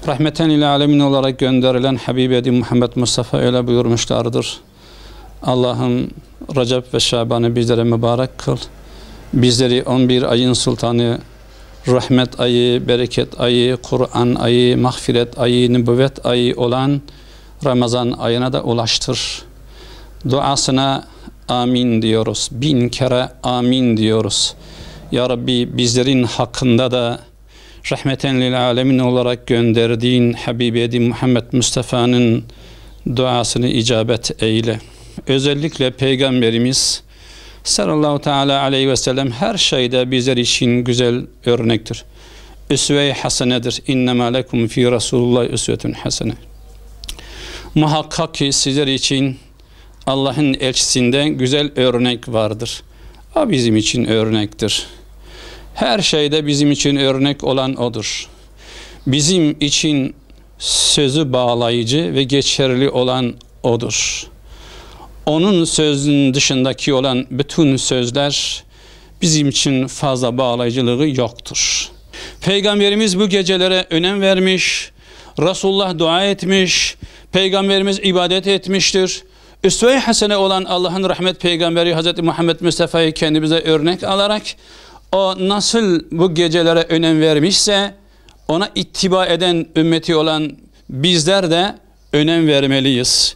Rahmeten ile alemin olarak gönderilen Habibi Muhammed Mustafa öyle buyurmuşlardır. Allah'ım Recep ve Şaban'ı bizlere mübarek kıl. Bizleri 11 ayın sultanı, rahmet ayı, bereket ayı, Kur'an ayı, mağfiret ayı, nübüvvet ayı olan Ramazan ayına da ulaştır. Duasına amin diyoruz. 1000 kere amin diyoruz. Ya Rabbi bizlerin hakkında da rahmeten lil alemin olarak gönderdiğin Habibi Muhammed Mustafa'nın duasını icabet eyle. Özellikle Peygamberimiz sallallahu teala aleyhi ve sellem her şeyde bizler için güzel örnektir. Üsve-i hasenedir. İnnemâ lekum fî Rasûlullah üsvetun hasene. Muhakkak ki sizler için Allah'ın elçisinde güzel örnek vardır. O bizim için örnektir. Her şeyde bizim için örnek olan odur. Bizim için sözü bağlayıcı ve geçerli olan odur. Onun sözünün dışındaki olan bütün sözler bizim için fazla bağlayıcılığı yoktur. Peygamberimiz bu gecelere önem vermiş, Resulullah dua etmiş, Peygamberimiz ibadet etmiştir. Üsve-i hasene olan Allah'ın rahmet peygamberi Hz. Muhammed Mustafa'yı kendimize örnek alarak o nasıl bu gecelere önem vermişse ona ittiba eden ümmeti olan bizler de önem vermeliyiz.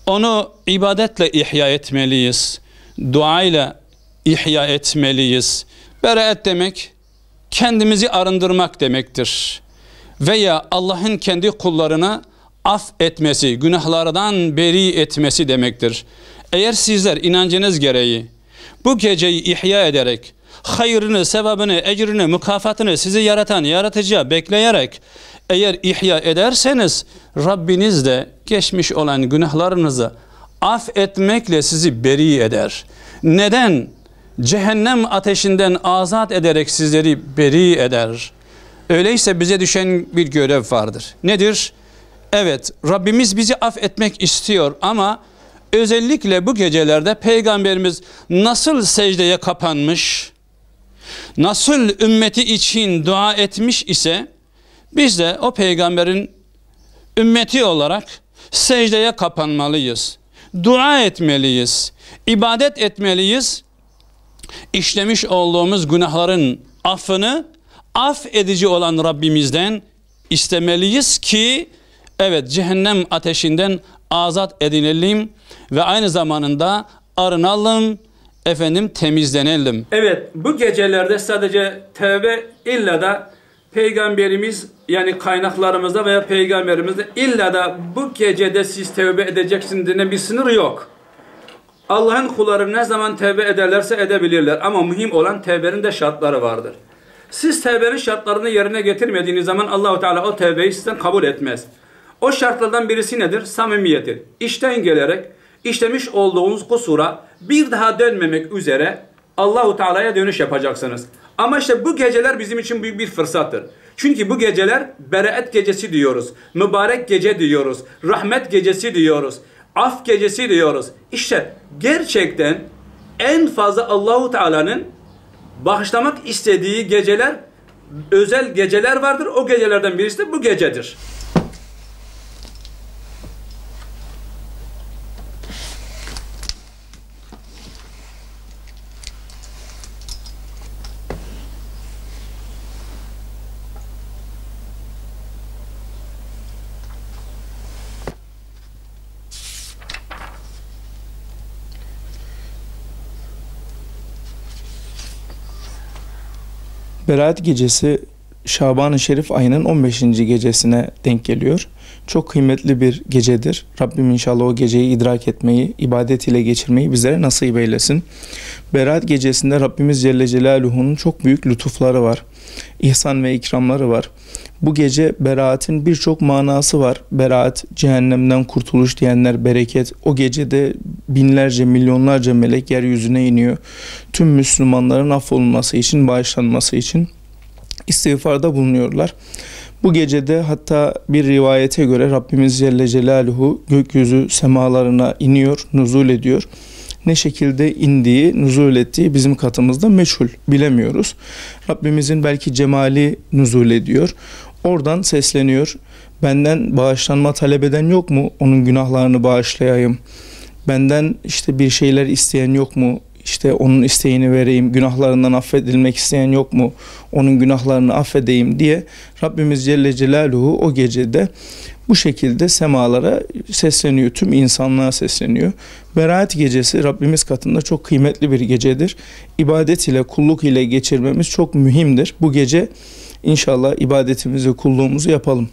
Onu ibadetle ihya etmeliyiz. Duayla ihya etmeliyiz. Beraat demek kendimizi arındırmak demektir. Veya Allah'ın kendi kullarına af etmesi, günahlardan beri etmesi demektir. Eğer sizler inancınız gereği bu geceyi ihya ederek hayrını, sevabını, ecrini, mükafatını sizi yaratan yaratıcıya bekleyerek eğer ihya ederseniz Rabbiniz de geçmiş olan günahlarınızı affetmekle sizi beri eder. Neden? Cehennem ateşinden azat ederek sizleri beri eder. Öyleyse bize düşen bir görev vardır. Nedir? Evet, Rabbimiz bizi affetmek istiyor ama özellikle bu gecelerde Peygamberimiz nasıl secdeye kapanmış, nasıl ümmeti için dua etmiş ise biz de o peygamberin ümmeti olarak secdeye kapanmalıyız. Dua etmeliyiz. İbadet etmeliyiz. İşlemiş olduğumuz günahların affını affedici olan Rabbimizden istemeliyiz ki evet cehennem ateşinden azat edilelim ve aynı zamanında arınalım, temizlenelim. Evet, bu gecelerde sadece tevbe illa da Peygamberimiz yani kaynaklarımızda veya Peygamberimizde illa da bu gecede siz tevbe edeceksiniz diye bir sınır yok. Allah'ın kulları ne zaman tevbe ederlerse edebilirler ama mühim olan tevbenin de şartları vardır. Siz tevbenin şartlarını yerine getirmediğiniz zaman Allah-u Teala o tevbeyi sizden kabul etmez. O şartlardan birisi nedir? Samimiyettir. İşten gelerek işlemiş olduğunuz kusura bir daha dönmemek üzere Allah-u Teala'ya dönüş yapacaksınız. Ama işte bu geceler bizim için büyük bir fırsattır. Çünkü bu geceler beraat gecesi diyoruz. Mübarek gece diyoruz. Rahmet gecesi diyoruz. Af gecesi diyoruz. İşte gerçekten en fazla Allah-u Teala'nın bağışlamak istediği geceler, özel geceler vardır. O gecelerden birisi de bu gecedir. Berat gecesi Şaban-ı Şerif ayının 15. gecesine denk geliyor. Çok kıymetli bir gecedir. Rabbim inşallah o geceyi idrak etmeyi, ibadet ile geçirmeyi bizlere nasip eylesin. Berat gecesinde Rabbimiz Celle Celaluhu'nun çok büyük lütufları var. İhsan ve ikramları var. Bu gece beraatin birçok manası var. Beraat, cehennemden kurtuluş diyenler bereket. O gecede binlerce, milyonlarca melek yeryüzüne iniyor. Tüm Müslümanların affolunması için, bağışlanması için istiğfarda bulunuyorlar. Bu gecede hatta bir rivayete göre Rabbimiz Celle Celaluhu gökyüzü semalarına iniyor, nuzul ediyor. Ne şekilde indiği, nuzul ettiği bizim katımızda meçhul, bilemiyoruz. Rabbimizin belki cemali nuzul ediyor. oradan sesleniyor. Benden bağışlanma talep eden yok mu? Onun günahlarını bağışlayayım. Benden işte bir şeyler isteyen yok mu? İşte onun isteğini vereyim. Günahlarından affedilmek isteyen yok mu? Onun günahlarını affedeyim diye Rabbimiz Celle Celaluhu o gecede bu şekilde semalara sesleniyor. Tüm insanlığa sesleniyor. Berat gecesi Rabbimiz katında çok kıymetli bir gecedir. İbadet ile, kulluk ile geçirmemiz çok mühimdir. Bu gece İnşallah ibadetimizi, kulluğumuzu yapalım.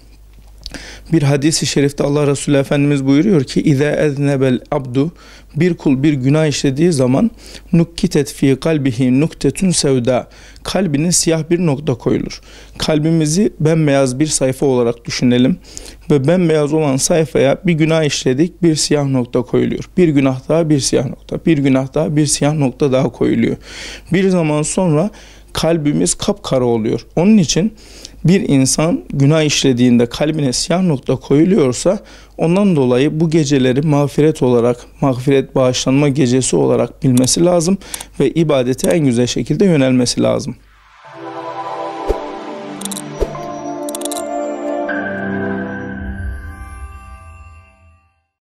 Bir hadis-i şerifte Allah Resulü Efendimiz buyuruyor ki اِذَا اَذْنَبَ الْعَبْدُ Bir kul bir günah işlediği zaman nukkitet fi kalbihi nuktetun sevda kalbine siyah bir nokta koyulur. Kalbimizi bembeyaz bir sayfa olarak düşünelim ve bembeyaz olan sayfaya bir günah işledik, bir siyah nokta koyuluyor. Bir günah daha, bir siyah nokta, bir günah daha, bir siyah nokta daha koyuluyor. Bir zaman sonra kalbimiz kapkara oluyor. Onun için bir insan günah işlediğinde kalbine siyah nokta koyuluyorsa ondan dolayı bu geceleri mağfiret olarak, mağfiret bağışlanma gecesi olarak bilmesi lazım ve ibadete en güzel şekilde yönelmesi lazım.